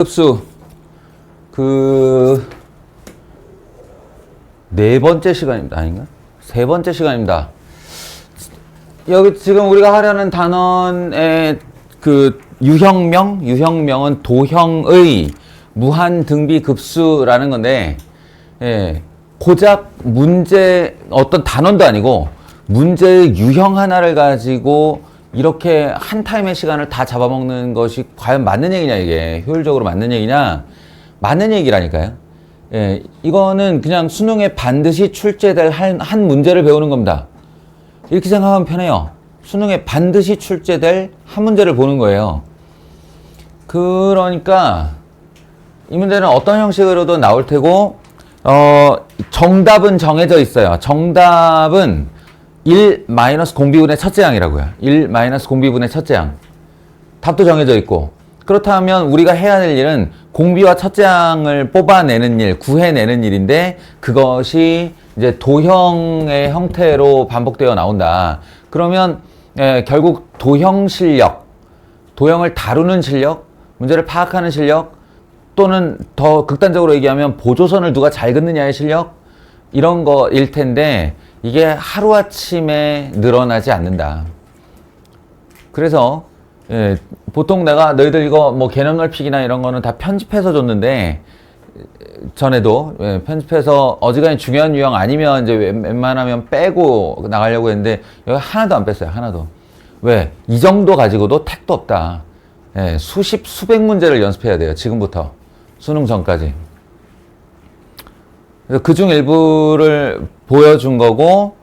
급수 네 번째 시간입니다. 아닌가? 세 번째 시간입니다. 여기 지금 우리가 하려는 단원의 유형명은 도형의 무한등비급수라는 건데, 고작 문제 어떤 단원도 아니고 문제의 유형 하나를 가지고 이렇게 한 타임의 시간을 다 잡아먹는 것이 과연 맞는 얘기냐, 이게 효율적으로 맞는 얘기냐, 맞는 얘기라니까요. 이거는 그냥 수능에 반드시 출제될 한 문제를 배우는 겁니다. 이렇게 생각하면 편해요. 수능에 반드시 출제될 한 문제를 보는 거예요. 그러니까 이 문제는 어떤 형식으로도 나올 테고, 정답은 정해져 있어요. 정답은 1 마이너스 공비분의 첫째 양이라고요. 1 마이너스 공비분의 첫째 양. 답도 정해져 있고, 그렇다면 우리가 해야 될 일은 공비와 첫째 양을 뽑아내는 일, 구해내는 일인데, 그것이 이제 도형의 형태로 반복되어 나온다. 그러면 결국 도형 실력, 도형을 다루는 실력, 문제를 파악하는 실력, 또는 더 극단적으로 얘기하면 보조선을 누가 잘 긋느냐의 실력, 이런 거일 텐데, 이게 하루아침에 늘어나지 않는다. 그래서 보통 내가 너희들 이거 뭐 개념 넓히기나 이런 거는 다 편집해서 줬는데, 전에도 편집해서 어지간히 중요한 유형 아니면 이제 웬만하면 빼고 나가려고 했는데, 여기 하나도 안 뺐어요. 하나도. 왜? 이 정도 가지고도 택도 없다. 수백 문제를 연습해야 돼요. 지금부터 수능 전까지. 그래서 그중 일부를 보여준 거고,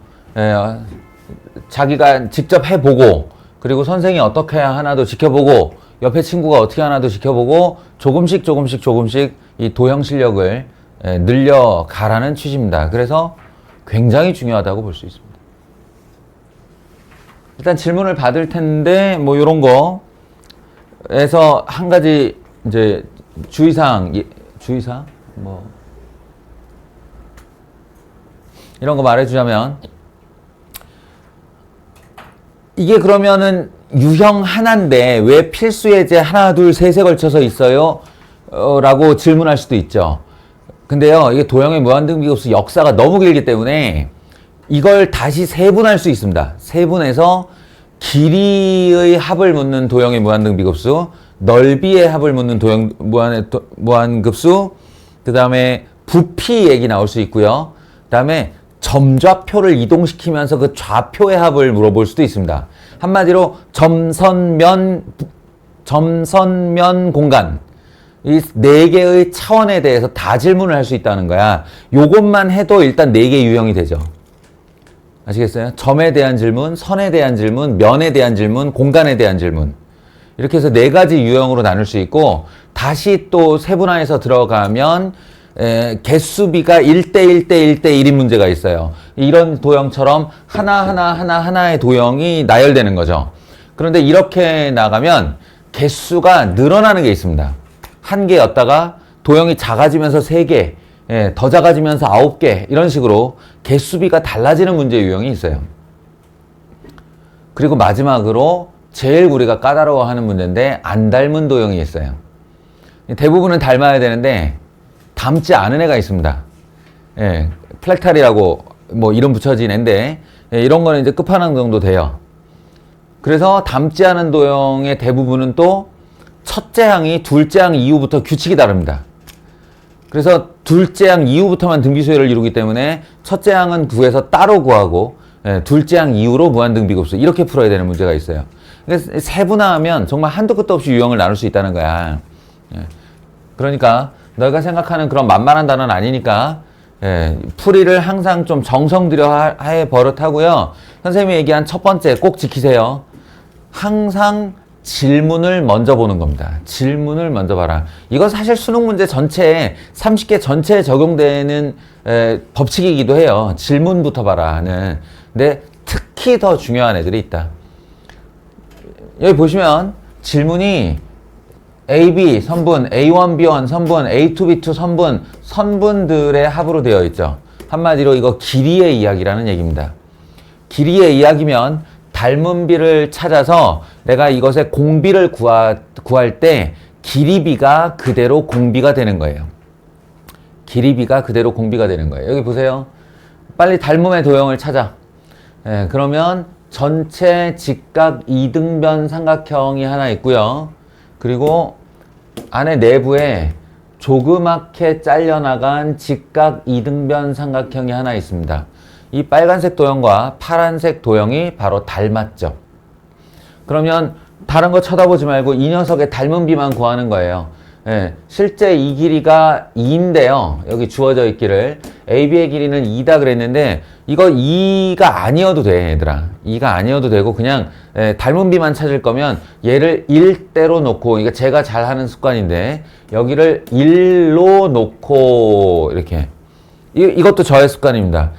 자기가 직접 해보고, 그리고 선생이 어떻게 하나도 지켜보고, 옆에 친구가 어떻게 하나도 지켜보고, 조금씩 이 도형 실력을 늘려가라는 취지입니다. 그래서 굉장히 중요하다고 볼 수 있습니다. 일단 질문을 받을 텐데, 뭐 요런 거에서 한 가지 이제 주의사항 뭐 이런 거 말해주자면, 이게 그러면은 유형 하나인데 왜 필수 예제 하나, 둘, 셋에 걸쳐서 있어요? 라고 질문할 수도 있죠. 근데요, 이게 도형의 무한등비급수 역사가 너무 길기 때문에 이걸 다시 세분할 수 있습니다. 세분해서 길이의 합을 묻는 도형의 무한등비급수, 넓이의 합을 묻는 도형 무한급수, 그 다음에 부피 얘기 나올 수 있고요. 그 다음에 점좌표를 이동시키면서 그 좌표의 합을 물어볼 수도 있습니다. 한마디로 점선면 공간, 이 네 개의 차원에 대해서 다 질문을 할 수 있다는 거야. 요것만 해도 일단 네 개 유형이 되죠. 아시겠어요? 점에 대한 질문, 선에 대한 질문, 면에 대한 질문, 공간에 대한 질문. 이렇게 해서 네 가지 유형으로 나눌 수 있고, 다시 또 세분화해서 들어가면 개수비가 1대1인 문제가 있어요. 이런 도형처럼 하나의 도형이 나열되는 거죠. 그런데 이렇게 나가면 개수가 늘어나는 게 있습니다. 한 개였다가 도형이 작아지면서 3개, 더 작아지면서 9개, 이런 식으로 개수비가 달라지는 문제 유형이 있어요. 그리고 마지막으로 제일 우리가 까다로워하는 문제인데, 안 닮은 도형이 있어요. 대부분은 닮아야 되는데 닮지 않은 애가 있습니다. 플렉탈이라고 뭐 이름 붙여진 애인데, 이런 거는 이제 끝판왕 정도 돼요. 그래서 닮지 않은 도형의 대부분은 또 첫째 항이 둘째 항 이후부터 규칙이 다릅니다. 그래서 둘째 항 이후부터만 등비수열을 이루기 때문에 첫째 항은 구해서 따로 구하고, 둘째 항 이후로 무한등비급수, 이렇게 풀어야 되는 문제가 있어요. 그래서 세분화하면 정말 한도 끝도 없이 유형을 나눌 수 있다는 거야. 그러니까 너희가 생각하는 그런 만만한 단어는 아니니까, 풀이를 항상 좀 정성 들여 해 버릇하고요. 선생님이 얘기한 첫 번째 꼭 지키세요. 항상 질문을 먼저 보는 겁니다. 질문을 먼저 봐라. 이건 사실 수능 문제 전체에 30개 전체에 적용되는 법칙이기도 해요. 질문부터 봐라는. 근데 특히 더 중요한 애들이 있다. 여기 보시면 질문이 A, B 선분, A1, B1 선분, A2, B2 선분, 선분들의 합으로 되어 있죠. 한마디로 이거 길이의 이야기라는 얘기입니다. 길이의 이야기면 닮은 비를 찾아서 내가 이것의 공비를 구할 때 길이비가 그대로 공비가 되는 거예요. 길이비가 그대로 공비가 되는 거예요. 여기 보세요. 빨리 닮음의 도형을 찾아. 예, 그러면 전체 직각 이등변 삼각형이 하나 있고요. 그리고 안에 내부에 조그맣게 잘려나간 직각 이등변 삼각형이 하나 있습니다. 이 빨간색 도형과 파란색 도형이 바로 닮았죠. 그러면 다른 거 쳐다보지 말고 이 녀석의 닮은 비만 구하는 거예요. 예, 실제 이 길이가 2인데요. 여기 주어져 있기를 AB의 길이는 2다 그랬는데 이거 2가 아니어도 돼, 얘들아. 2가 아니어도 되고 그냥 닮은 비만 찾을 거면 얘를 1대로 놓고, 이거 제가 잘 하는 습관인데 여기를 1로 놓고 이렇게, 이것도 저의 습관입니다.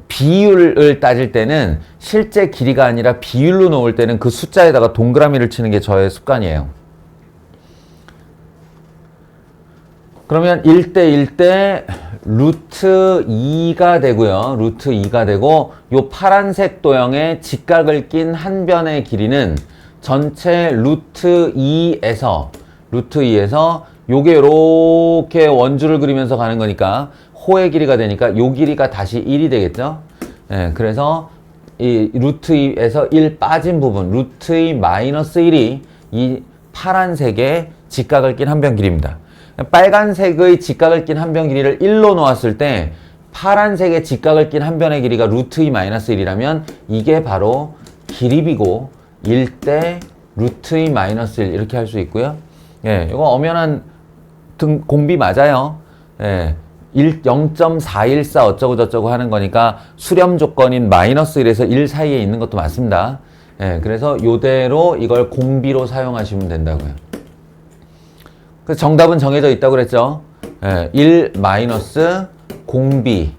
비율을 따질 때는 실제 길이가 아니라 비율로 놓을 때는 그 숫자에다가 동그라미를 치는 게 저의 습관이에요. 그러면 1대 루트 2가 되고요. 루트 2가 되고 요 파란색 도형의 직각을 낀 한 변의 길이는 전체 루트 2에서 요게 이렇게 원주를 그리면서 가는 거니까 호의 길이가 되니까 요 길이가 다시 1이 되겠죠. 예, 그래서 이 루트 2에서 1 빠진 부분 루트 2 마이너스 1이 이 파란색의 직각을 낀 한 변 길이입니다. 빨간색의 직각을 낀 한 변 길이를 1로 놓았을 때 파란색의 직각을 낀 한 변의 길이가 루트 2 마이너스 1이라면 이게 바로 길이비고 1대 루트 2 마이너스 1 이렇게 할 수 있고요. 예, 이거 엄연한 공비 맞아요. 예, 0.414 어쩌고 저쩌고 하는 거니까 수렴 조건인 마이너스 1에서 1 사이에 있는 것도 맞습니다. 예, 그래서 요대로 이걸 공비로 사용하시면 된다고요. 그래서 정답은 정해져 있다고 그랬죠. 예, 1 마이너스 공비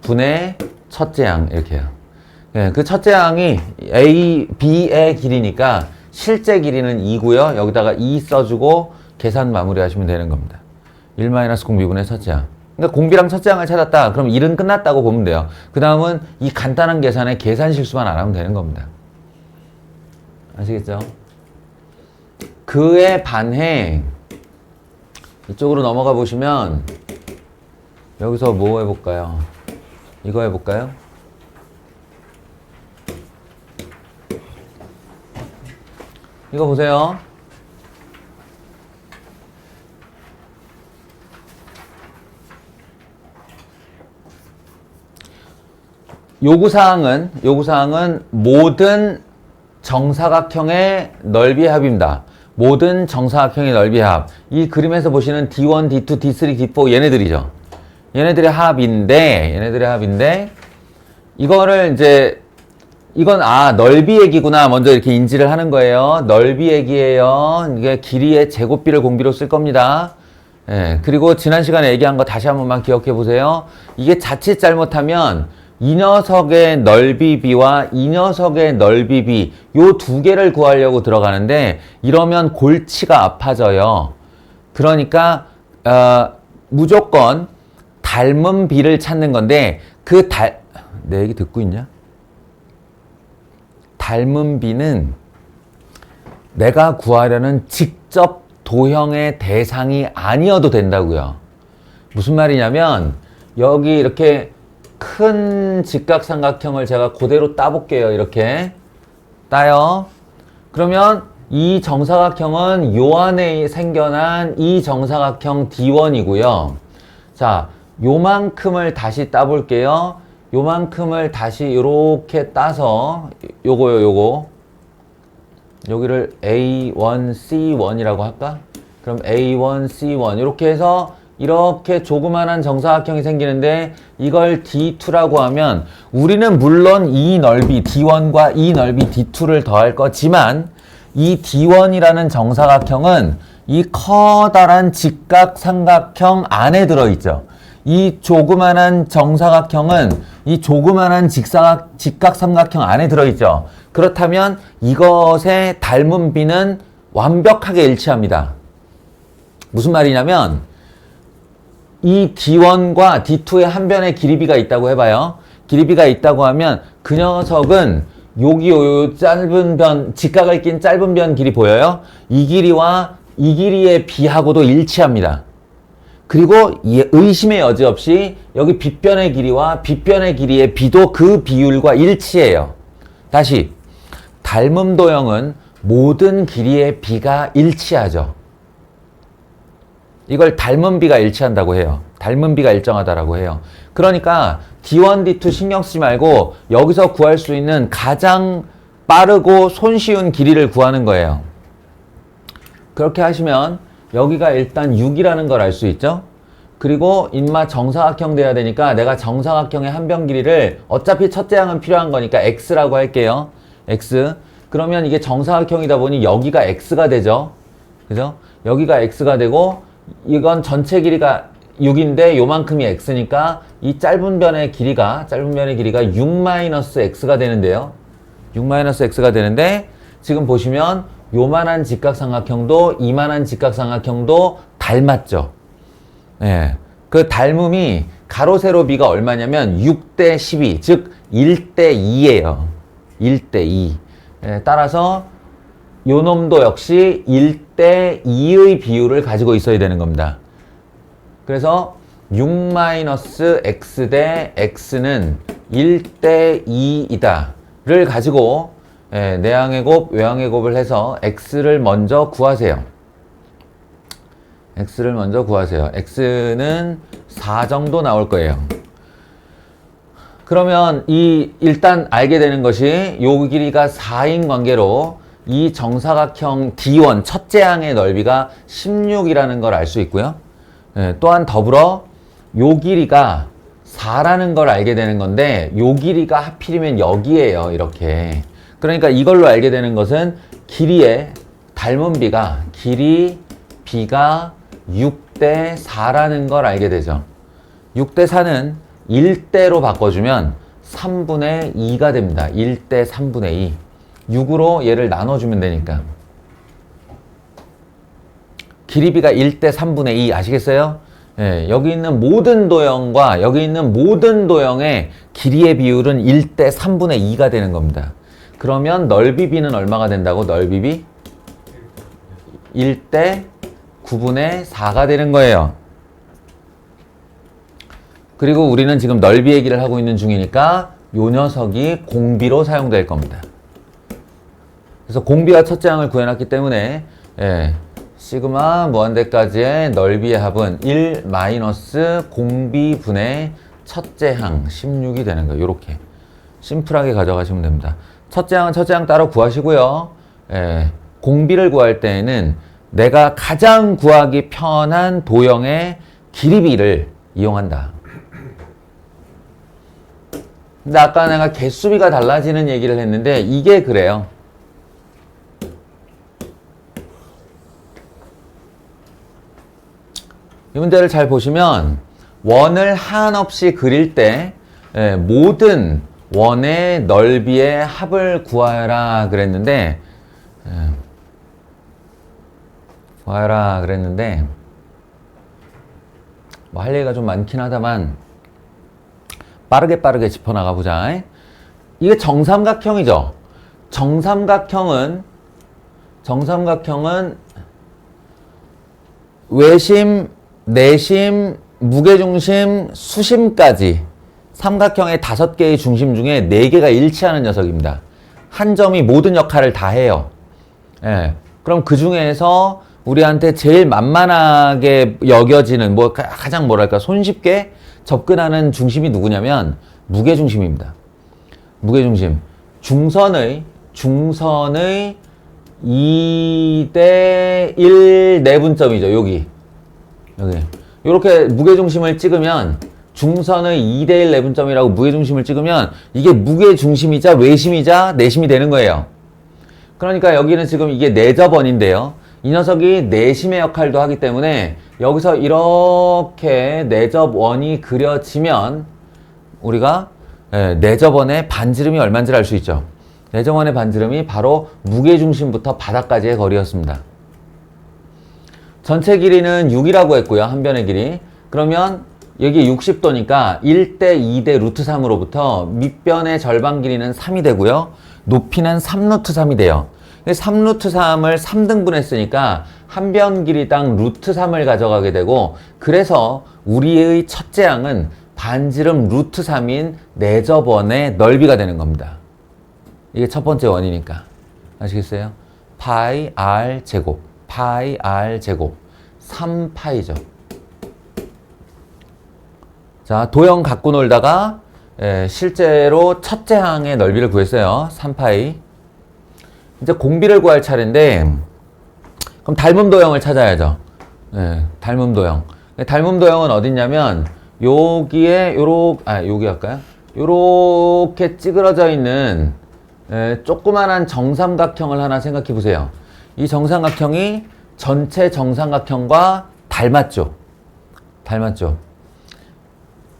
분의 첫째 양 이렇게 해요. 예, 그 첫째 양이 A, B의 길이니까 실제 길이는 2고요. 여기다가 2 써주고 계산 마무리 하시면 되는 겁니다. 1 마이너스 공비 분의 첫째 양. 그러니까 공비랑 첫째 양을 찾았다. 그럼 1은 끝났다고 보면 돼요. 그 다음은 이 간단한 계산에 계산 실수만 안 하면 되는 겁니다. 아시겠죠? 그에 반해 이쪽으로 넘어가 보시면 여기서 뭐 해볼까요? 이거 해볼까요? 이거 보세요. 요구사항은 모든 정사각형의 넓이의 합입니다. 모든 정사각형의 넓이의 합. 이 그림에서 보시는 D1, D2, D3, D4 얘네들이죠. 얘네들의 합인데 이거를 이제 이건 넓이 얘기구나 먼저 이렇게 인지를 하는 거예요. 넓이 얘기예요. 이게 길이의 제곱비를 공비로 쓸 겁니다. 예, 그리고 지난 시간에 얘기한 거 다시 한 번만 기억해 보세요. 이게 자칫 잘못하면 이 녀석의 넓이비와 이 녀석의 넓이비 요 두 개를 구하려고 들어가는데 이러면 골치가 아파져요. 그러니까 무조건 닮은 비를 찾는 건데 내 얘기 듣고 있냐? 닮은 비는 내가 구하려는 직접 도형의 대상이 아니어도 된다고요. 무슨 말이냐면 여기 이렇게 큰 직각삼각형을 제가 그대로 따볼게요. 이렇게 따요. 그러면 이 정사각형은 요 안에 생겨난 이 정사각형 D1이고요. 자, 요만큼을 다시 따볼게요. 요만큼을 다시 이렇게 따서 요거요. 여기를 A1C1이라고 할까? 그럼 A1C1 이렇게 해서 이렇게 조그만한 정사각형이 생기는데 이걸 D2라고 하면 우리는 물론 이 넓이 D1과 이 넓이 D2를 더할 거지만 이 D1이라는 정사각형은 이 커다란 직각삼각형 안에 들어있죠. 이 조그만한 정사각형은 이 조그만한 직각삼각형 안에 들어있죠. 그렇다면 이것의 닮은 비는 완벽하게 일치합니다. 무슨 말이냐면 이 D1과 D2의 한 변의 길이비가 있다고 해봐요. 길이비가 있다고 하면 그 녀석은 여기 요 짧은 변, 직각을 낀 짧은 변 길이 보여요? 이 길이와 이 길이의 B하고도 일치합니다. 그리고 의심의 여지 없이 여기 빗변의 길이와 빗변의 길이의 B도 그 비율과 일치해요. 다시 닮음 도형은 모든 길이의 B가 일치하죠. 이걸 닮은 B가 일치한다고 해요. 닮은 B가 일정하다라고 해요. 그러니까 D1, D2 신경 쓰지 말고 여기서 구할 수 있는 가장 빠르고 손쉬운 길이를 구하는 거예요. 그렇게 하시면 여기가 일단 6이라는 걸 알 수 있죠. 그리고 인마 정사각형 돼야 되니까 내가 정사각형의 한 변 길이를 어차피 첫째 항은 필요한 거니까 x라고 할게요. x. 그러면 이게 정사각형이다 보니 여기가 x가 되죠. 그죠? 여기가 x가 되고 이건 전체 길이가 6인데 요만큼이 x니까 이 짧은 변의 길이가 6-x가 되는데요. 6-x가 되는데 지금 보시면 요만한 직각삼각형도 이만한 직각삼각형도 닮았죠. 예. 그 닮음이 가로 세로 비가 얼마냐면 6대 12, 즉 1대 2예요. 1대 2. 예, 따라서 요 놈도 역시 1대 2의 비율을 가지고 있어야 되는 겁니다. 그래서 6-x 대 x는 1대 2이다를 가지고 내항의 곱, 외항의 곱을 해서 x를 먼저 구하세요. x를 먼저 구하세요. x는 4 정도 나올 거예요. 그러면 일단 알게 되는 것이 요 길이가 4인 관계로 이 정사각형 D1 첫째 항의 넓이가 16이라는 걸 알 수 있고요. 또한 더불어 요 길이가 4라는 걸 알게 되는 건데 요 길이가 하필이면 여기에요. 이렇게. 그러니까 이걸로 알게 되는 것은 길이의 닮은 B가 길이 B가 6대 4라는 걸 알게 되죠. 6대 4는 1대로 바꿔주면 3분의 2가 됩니다. 1대 3분의 2. 6으로 얘를 나눠주면 되니까. 길이 B가 1대 3분의 2 아시겠어요? 예, 여기 있는 모든 도형과 여기 있는 모든 도형의 길이의 비율은 1대 3분의 2가 되는 겁니다. 그러면 넓이 B는 얼마가 된다고? 넓이 B? 1대 9분의 4가 되는 거예요. 그리고 우리는 지금 넓이 얘기를 하고 있는 중이니까 요 녀석이 공비로 사용될 겁니다. 그래서 공비와 첫째 항을 구해놨기 때문에 시그마 무한대까지의 넓이의 합은 1 마이너스 공비분의 첫째 항 16이 되는 거예요. 요렇게 심플하게 가져가시면 됩니다. 첫째 항은 첫째 항 따로 구하시고요. 공비를 구할 때에는 내가 가장 구하기 편한 도형의 길이비를 이용한다. 근데 아까 내가 개수비가 달라지는 얘기를 했는데 이게 그래요. 이 문제를 잘 보시면 원을 한없이 그릴 때 모든 원의 넓이의 합을 구하라 그랬는데 뭐 할 얘기가 좀 많긴 하다만 빠르게 짚어나가 보자. 이게 정삼각형이죠. 정삼각형은 외심, 내심, 무게중심, 수심까지 삼각형의 5개의 중심 중에 4개가 일치하는 녀석입니다. 한 점이 모든 역할을 다 해요. 그럼 그 중에서 우리한테 제일 만만하게 여겨지는 가장 손쉽게 접근하는 중심이 누구냐면 무게중심입니다. 무게중심. 중선의 2대 1 내분점이죠. 여기. 이렇게 무게중심을 찍으면 중선의 2대 1 내분점이라고 무게중심을 찍으면 이게 무게중심이자 외심이자 내심이 되는 거예요. 그러니까 여기는 지금 이게 내접원인데요. 이 녀석이 내심의 역할도 하기 때문에 여기서 이렇게 내접원이 그려지면 우리가 내접원의 반지름이 얼마인지를 알 수 있죠. 내접원의 반지름이 바로 무게중심부터 바닥까지의 거리였습니다. 전체 길이는 6이라고 했고요. 한 변의 길이. 그러면 여기 60도니까 1대 2대 루트 3으로부터 밑변의 절반 길이는 3이 되고요. 높이는 3루트 3이 돼요. 3루트 3을 3등분 했으니까 한 변 길이당 루트 3을 가져가게 되고, 그래서 우리의 첫째 항은 반지름 루트 3인 내접원의 넓이가 되는 겁니다. 이게 첫 번째 원이니까. 아시겠어요? 파이 r 제곱, 파이 r 제곱 3파이죠. 자, 도형 갖고 놀다가 실제로 첫째 항의 넓이를 구했어요. 3파이. 이제 공비를 구할 차례인데, 그럼 닮음 도형을 찾아야죠. 닮음 도형. 닮음 도형은 어딨냐면 여기에 여기 할까요? 요렇게 찌그러져 있는 조그만한 정삼각형을 하나 생각해 보세요. 이 정삼각형이 전체 정삼각형과 닮았죠. 닮았죠.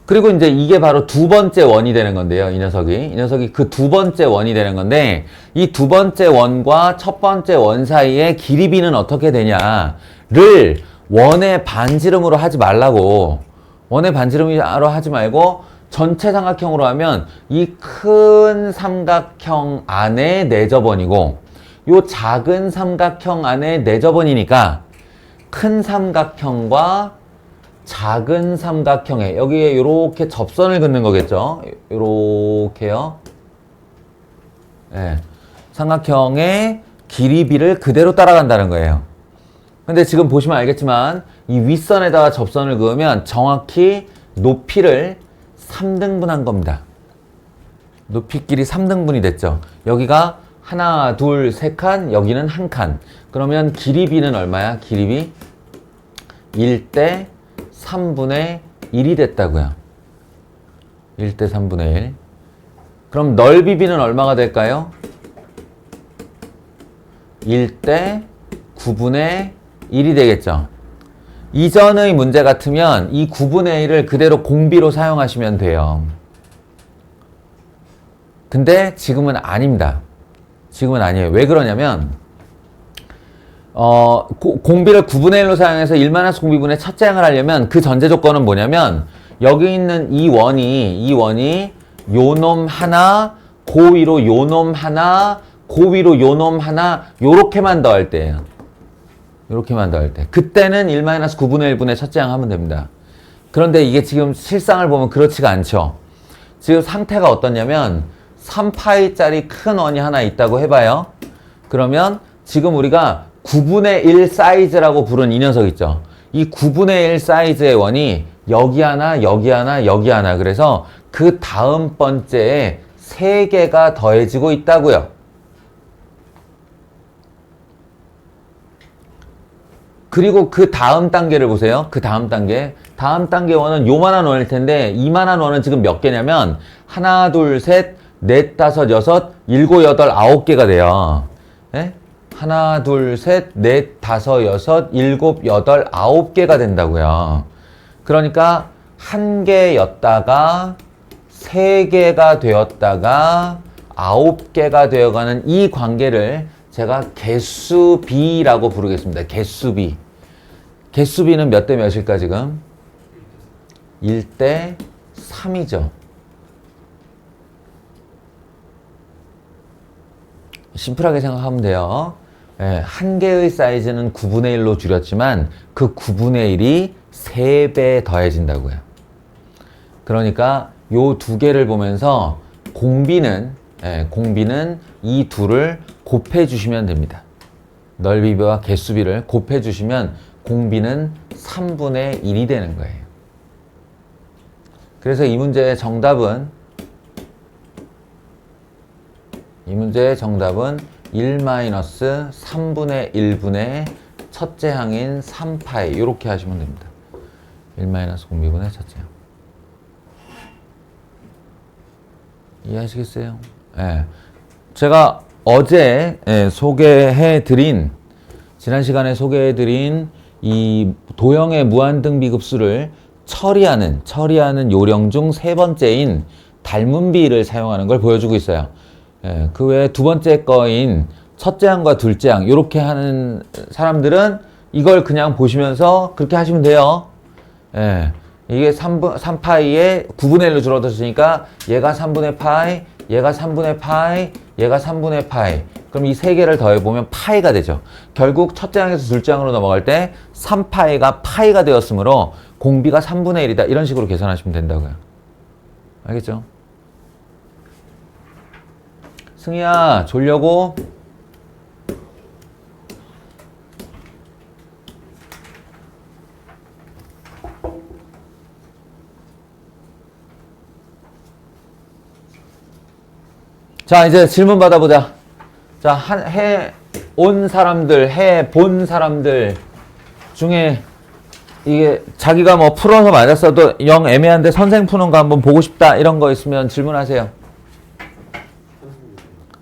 그리고 이제 이게 바로 두 번째 원이 되는 건데요. 이 녀석이 그 두 번째 원이 되는 건데, 이 두 번째 원과 첫 번째 원 사이의 길이 b는 어떻게 되냐를 원의 반지름으로 하지 말라고. 원의 반지름으로 하지 말고 전체 삼각형으로 하면 이 큰 삼각형 안에 내접원이고, 요 작은 삼각형 안에 내접원이니까 큰 삼각형과 작은 삼각형에 여기에 이렇게 접선을 긋는 거겠죠. 이렇게요. 삼각형의 길이 b를 그대로 따라간다는 거예요. 근데 지금 보시면 알겠지만 이 윗선에다가 접선을 그으면 정확히 높이를 3등분한 겁니다. 높이끼리 3등분이 됐죠. 여기가 하나, 둘, 세 칸, 여기는 한 칸. 그러면 길이 b는 얼마야? 길이 b 1대 3분의 1이 됐다고요. 1대 3분의 1. 그럼 넓이 b는 얼마가 될까요? 1대 9분의 1이 되겠죠. 이전의 문제 같으면 이 9분의 1을 그대로 공비로 사용하시면 돼요. 근데 지금은 아닙니다. 지금은 아니에요. 왜 그러냐면 공비를 9분의 1로 사용해서 1마이너스 공비분의 첫째 항을 하려면 그 전제 조건은 뭐냐면, 여기 있는 이 원이 요놈 하나, 그 위로 요놈 하나, 그 위로 요놈 하나, 요렇게만 더할 때예요. 요렇게만 더할 때. 그때는 1마이너스 9분의 1분의 첫째 항 하면 됩니다. 그런데 이게 지금 실상을 보면 그렇지가 않죠. 지금 상태가 어떠냐면 3파이짜리 큰 원이 하나 있다고 해봐요. 그러면 지금 우리가 9분의 1 사이즈라고 부른 이 녀석 있죠. 이 9분의 1 사이즈의 원이 여기 하나, 여기 하나, 여기 하나. 그래서 그 다음 번째에 3개가 더해지고 있다고요. 그리고 그 다음 단계를 보세요. 그 다음 단계. 다음 단계 원은 요만한 원일 텐데, 이만한 원은 지금 몇 개냐면 하나, 둘, 셋, 넷, 다섯, 여섯, 일곱, 여덟, 9개가 돼요. 예? 하나, 둘, 셋, 넷, 다섯, 여섯, 일곱, 여덟, 9개가 된다고요. 그러니까 한 개였다가 3개가 되었다가 9개가 되어가는 이 관계를 제가 개수 B라고 부르겠습니다. 개수 B. 개수 B는 몇 대 몇일까 지금? 1대 3이죠. 심플하게 생각하면 돼요. 한 개의 사이즈는 9분의 1로 줄였지만 그 9분의 1이 3배 더해진다고요. 그러니까 요 두 개를 보면서 공비는 이 둘을 곱해 주시면 됩니다. 넓이비와 개수비를 곱해 주시면 공비는 3분의 1이 되는 거예요. 그래서 이 문제의 정답은 1-3분의 1분의 첫째 항인 3파이 이렇게 하시면 됩니다. 1-공비분의 첫째 항. 이해하시겠어요? 제가 어제 지난 시간에 소개해드린 이 도형의 무한등비급수를 처리하는 요령 중 세 번째인 닮음비를 사용하는 걸 보여주고 있어요. 그 외에 두 번째 거인 첫째 항과 둘째 항 이렇게 하는 사람들은 이걸 그냥 보시면서 그렇게 하시면 돼요. 이게 3파이에 9분의 1로 줄어들었으니까 얘가 3분의 파이, 얘가 3분의 파이, 얘가 3분의 파이 그럼 이 세 개를 더해보면 파이가 되죠. 결국 첫째 항에서 둘째 항으로 넘어갈 때 3파이가 파이가 되었으므로 공비가 3분의 1이다. 이런 식으로 계산하시면 된다고요. 알겠죠? 승희야, 졸려고? 자, 이제 질문 받아보자. 자, 해 온 사람들, 해 본 사람들 중에 이게 자기가 뭐 풀어서 맞았어도 영 애매한데 선생 푸는 거 한번 보고 싶다. 이런 거 있으면 질문하세요.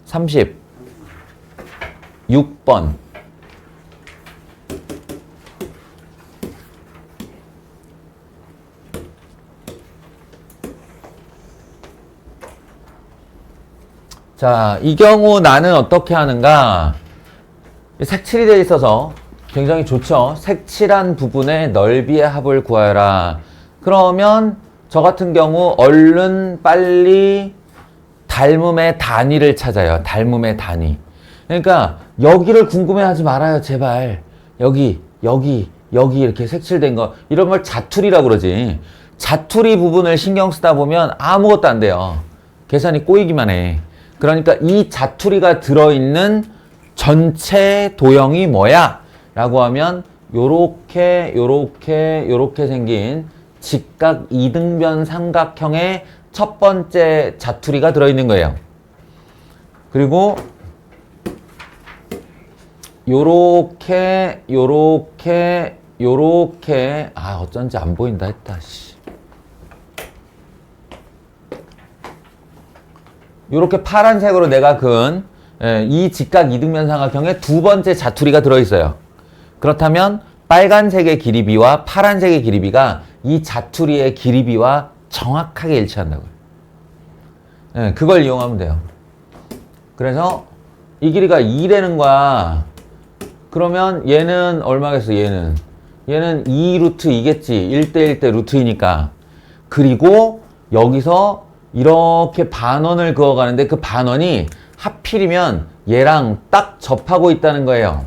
36번. 자, 이 경우 나는 어떻게 하는가? 색칠이 되어 있어서 굉장히 좋죠. 색칠한 부분의 넓이의 합을 구하여라. 그러면 저 같은 경우 얼른 빨리 닮음의 단위를 찾아요. 닮음의 단위. 그러니까 여기를 궁금해하지 말아요. 제발. 여기 이렇게 색칠된 거. 이런 걸 자투리라고 그러지. 자투리 부분을 신경 쓰다 보면 아무것도 안 돼요. 계산이 꼬이기만 해. 그러니까 이 자투리가 들어있는 전체 도형이 뭐야? 라고 하면 요렇게 생긴 직각 이등변 삼각형의 첫 번째 자투리가 들어있는 거예요. 그리고 요렇게 아 어쩐지 안 보인다 했다. 씨. 요렇게 파란색으로 내가 그은 이 직각 이등변 삼각형의 두 번째 자투리가 들어있어요. 그렇다면 빨간색의 길이비와 파란색의 길이비가 이 자투리의 길이비와 정확하게 일치한다고요. 그걸 이용하면 돼요. 그래서 이 길이가 2라는 거야. 그러면 얘는 얼마겠어? 얘는 2 루트 2겠지. 1대1 대 루트 2니까. 그리고 여기서 이렇게 반원을 그어가는데 그 반원이 하필이면 얘랑 딱 접하고 있다는 거예요.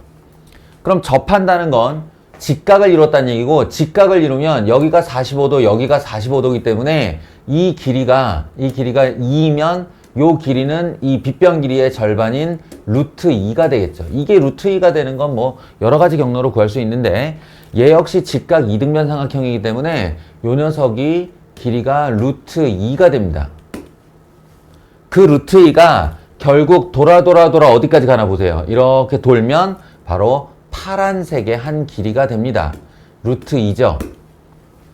그럼 접한다는 건 직각을 이뤘다는 얘기고, 직각을 이루면 여기가 45도, 여기가 45도이기 때문에 이 길이가 2이면 요 길이는 이 빗변 길이의 절반인 루트 2가 되겠죠. 이게 루트 2가 되는 건 뭐 여러 가지 경로로 구할 수 있는데, 얘 역시 직각 이등변 삼각형이기 때문에 요 녀석이 길이가 루트 2가 됩니다. 그 루트 2가 결국 돌아 어디까지 가나 보세요. 이렇게 돌면 바로 파란색의 한 길이가 됩니다. 루트 2죠.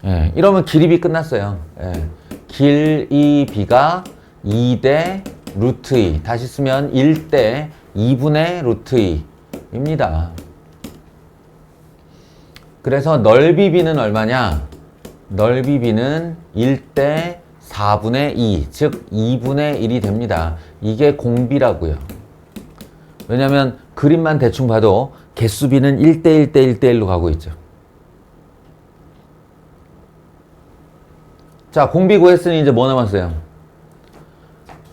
예, 이러면 길이비 끝났어요. 예, 길이비가 2대 루트 2. 다시 쓰면 1대 2분의 루트 2입니다. 그래서 넓이비는 얼마냐? 넓이비는 1대 4분의 2, 즉 2분의 1이 됩니다. 이게 공비라고요. 왜냐면 그림만 대충 봐도 개수비는 1대 1대 1대 1로 가고 있죠. 자, 공비 구했으니 이제 뭐 남았어요?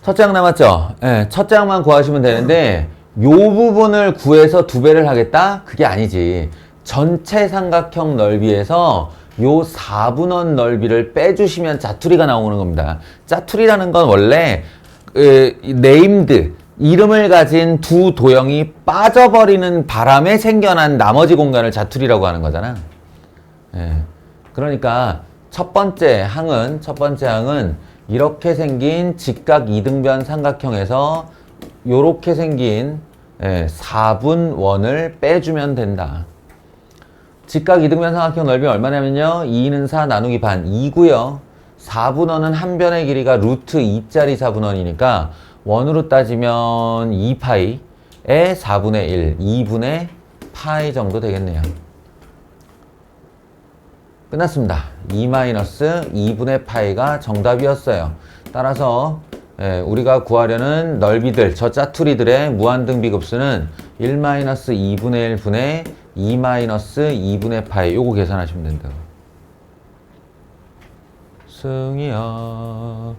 첫째 항 남았죠? 네, 첫째 항만 구하시면 되는데 요 부분을 구해서 2배를 하겠다? 그게 아니지. 전체 삼각형 넓이에서 요 4분원 넓이를 빼주시면 짜투리가 나오는 겁니다. 짜투리라는 건 원래 네임드, 이름을 가진 두 도형이 빠져버리는 바람에 생겨난 나머지 공간을 자투리라고 하는 거잖아. 예. 그러니까 첫 번째 항은 이렇게 생긴 직각 이등변 삼각형에서 요렇게 생긴 4분원을 빼주면 된다. 직각 이등변 삼각형 넓이 얼마냐면요. 2는 4 나누기 반 2고요. 4분원은 한 변의 길이가 루트 2짜리 4분원이니까 원으로 따지면 2파이의 4분의 1, 2분의 파이 정도 되겠네요. 끝났습니다. 2-2분의 파이가 정답이었어요. 따라서 우리가 구하려는 넓이들, 저 짜투리들의 무한등비급수는 1-2분의 1분의 2-2분의 파이. 요거 계산하시면 된다고. 승희야.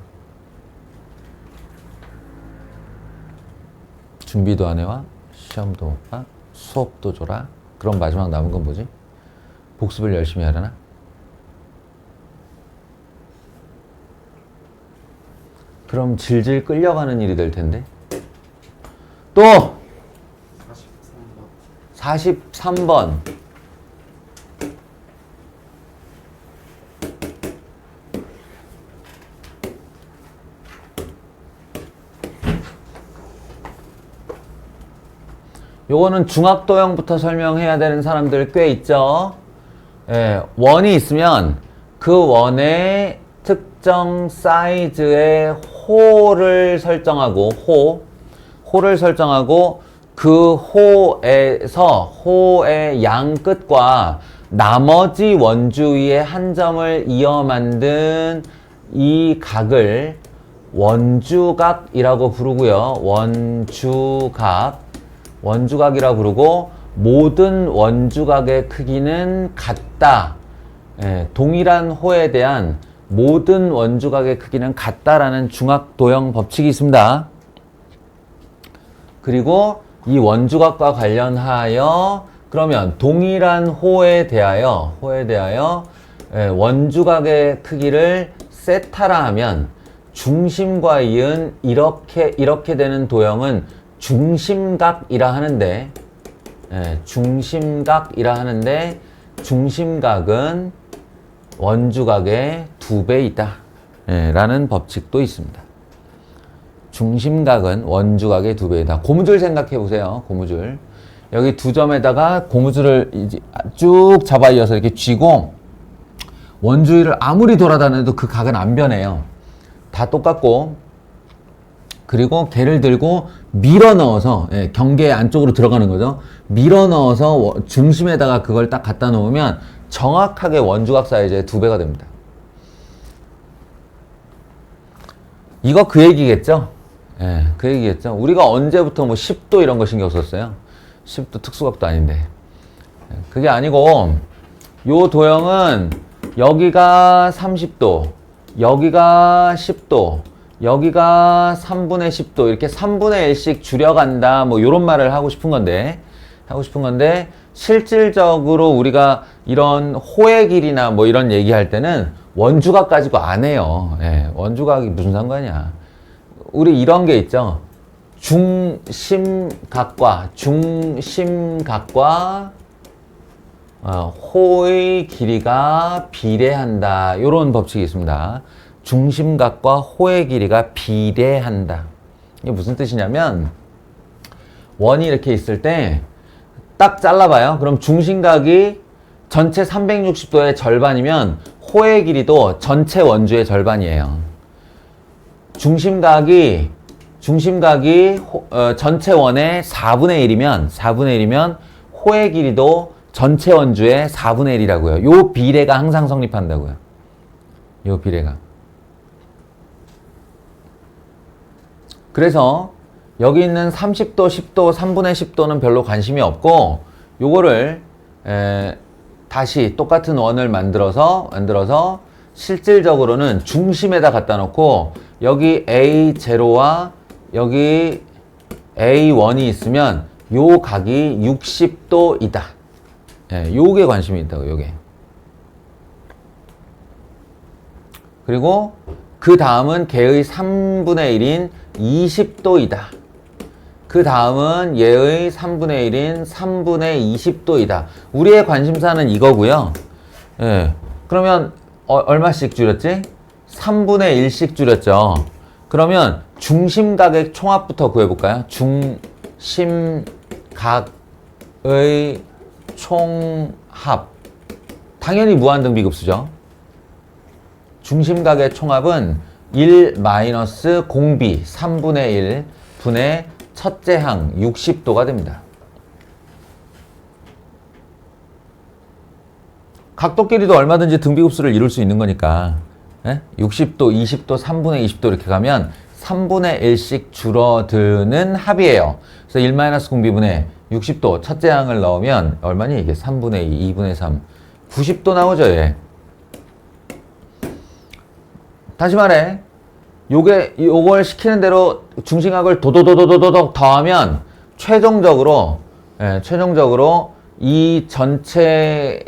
준비도 안 해와, 시험도 못 봐, 수업도 줘라. 그럼 마지막 남은 건 뭐지? 복습을 열심히 하려나? 그럼 질질 끌려가는 일이 될 텐데. 또 43번. 요거는 중학도형부터 설명해야 되는 사람들 꽤 있죠. 예, 원이 있으면 그 원의 특정 사이즈의 호를 설정하고 호를 설정하고 그 호에서 호의 양 끝과 나머지 원주위의 한 점을 이어 만든 이 각을 원주각이라고 부르고요. 원주각이라고 부르고 모든 원주각의 크기는 같다. 예, 동일한 호에 대한 모든 원주각의 크기는 같다라는 중학도형 법칙이 있습니다. 그리고 이 원주각과 관련하여 그러면 동일한 호에 대하여 예, 원주각의 크기를 세타라 하면 중심과 이은 이렇게 되는 도형은 중심각이라 하는데, 예, 중심각이라 하는데 중심각은 원주각의 2배 있다. 예, 라는 법칙도 있습니다. 중심각은 원주각의 2배이다. 고무줄 생각해 보세요. 고무줄. 여기 두 점에다가 고무줄을 이제 쭉 잡아 이어서 이렇게 쥐고 원주위를 아무리 돌아다녀도 그 각은 안 변해요. 다 똑같고, 그리고 걔를 들고 밀어 넣어서, 예, 경계 안쪽으로 들어가는 거죠. 밀어 넣어서 중심에다가 그걸 딱 갖다 놓으면 정확하게 원주각 사이즈의 2배가 됩니다. 이거 그 얘기겠죠? 예, 그 얘기겠죠? 우리가 언제부터 뭐 10도 이런 거 신경 썼어요? 10도 특수각도 아닌데. 예, 그게 아니고, 요 도형은 여기가 30도, 여기가 10도, 여기가 3분의 10도, 이렇게 3분의 1씩 줄여간다, 뭐 요런 말을 하고 싶은 건데, 실질적으로 우리가 이런 호의 길이나 뭐 이런 얘기할 때는 원주각 가지고 안 해요. 예, 원주각이 무슨 상관이야. 우리 이런 게 있죠. 중심각과 호의 길이가 비례한다. 이런 법칙이 있습니다. 중심각과 호의 길이가 비례한다. 이게 무슨 뜻이냐면 원이 이렇게 있을 때 딱 잘라봐요. 그럼 중심각이 전체 360도의 절반이면 호의 길이도 전체 원주의 절반이에요. 중심각이 전체 원의 4분의 1이면 호의 길이도 전체 원주의 4분의 1이라고요. 요 비례가 항상 성립한다고요. 요 비례가. 그래서 여기 있는 30도, 10도, 3분의 10도는 별로 관심이 없고 요거를 다시 똑같은 원을 만들어서 실질적으로는 중심에다 갖다 놓고 여기 A0와 여기 A1이 있으면 요 각이 60도이다. 예, 요게 관심이 있다고, 요게. 그리고 그 다음은 걔의 3분의 1인 20도이다. 그 다음은 얘의 3분의 1인 3분의 20도이다. 우리의 관심사는 이거고요. 예. 그러면 얼마씩 줄였지? 3분의 1씩 줄였죠. 그러면 중심각의 총합부터 구해볼까요? 중심각의 총합. 당연히 무한등비급수죠. 중심각의 총합은 1-공비 3분의 1 분의 첫째 항 60도가 됩니다. 각도끼리도 얼마든지 등비급수를 이룰 수 있는 거니까, 예? 60도, 20도, 3분의 20도 이렇게 가면 3분의 1씩 줄어드는 합이에요. 그래서 1-공비분의 60도 첫째 항을 넣으면 얼마니? 이게 3분의 2, 2분의 3, 90도 나오죠, 얘. 다시 말해, 요걸 시키는 대로 중심각을 도도도도도도도 더하면 최종적으로 이 전체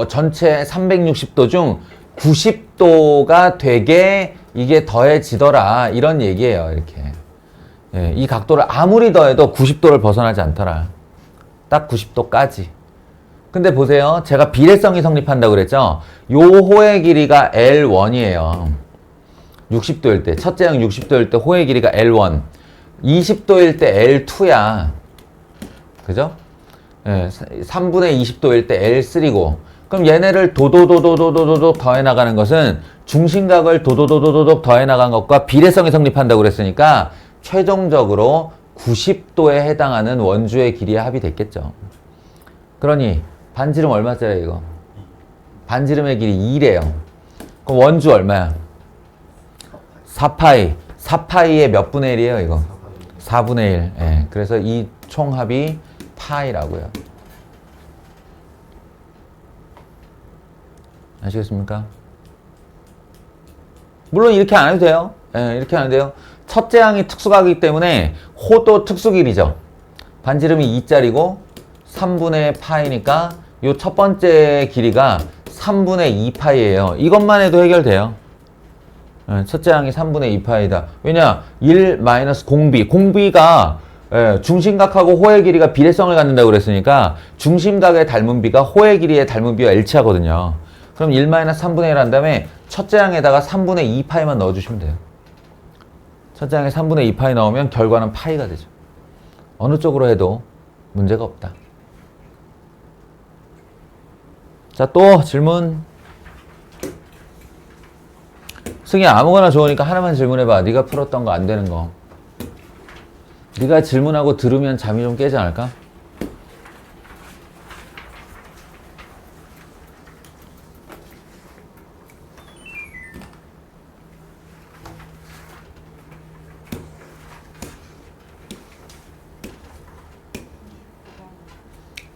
전체 360도 중 90도가 되게 이게 더해지더라. 이런 얘기예요. 이렇게. 예, 이 각도를 아무리 더해도 90도를 벗어나지 않더라. 딱 90도까지. 근데 보세요. 제가 비례성이 성립한다고 그랬죠? 요 호의 길이가 L1이에요. 60도일 때. 첫째 양 60도일 때 호의 길이가 L1. 20도일 때 L2야. 그죠? 예, 3분의 20도일 때 L3고. 그럼 얘네를 도도도도도도도 더해 나가는 것은 중심각을 도도도도도 더해 나간 것과 비례성이 성립한다고 그랬으니까 최종적으로 90도에 해당하는 원주의 길이의 합이 됐겠죠. 그러니 반지름 얼마짜리 이거? 반지름의 길이 2래요. 그럼 원주 얼마야? 4파이. 4파이의 몇 분의 1이에요 이거? 4분의 1. 예, 그래서 이 총합이 파이라고요. 아시겠습니까? 물론 이렇게 안 해도 돼요. 예, 이렇게 안 해도 돼요. 첫째 항이 특수각이기 때문에 호도 특수길이죠. 반지름이 2짜리고 3분의 파이니까 요 첫 번째 길이가 3분의 2파이예요. 이것만 해도 해결돼요. 예, 첫째 항이 3분의 2파이다. 왜냐? 1 마이너스 공비. 공비가 중심각하고 호의 길이가 비례성을 갖는다고 그랬으니까 중심각의 닮은 비가 호의 길이의 닮은 비와 일치하거든요. 그럼 1-3분의 1 한 다음에 첫째 항에다가 3분의 2파이만 넣어주시면 돼요. 첫째 항에 3분의 2파이 넣으면 결과는 파이가 되죠. 어느 쪽으로 해도 문제가 없다. 자, 또 질문. 승희 아무거나 좋으니까 하나만 질문해봐. 네가 풀었던 거 안 되는 거. 네가 질문하고 들으면 잠이 좀 깨지 않을까?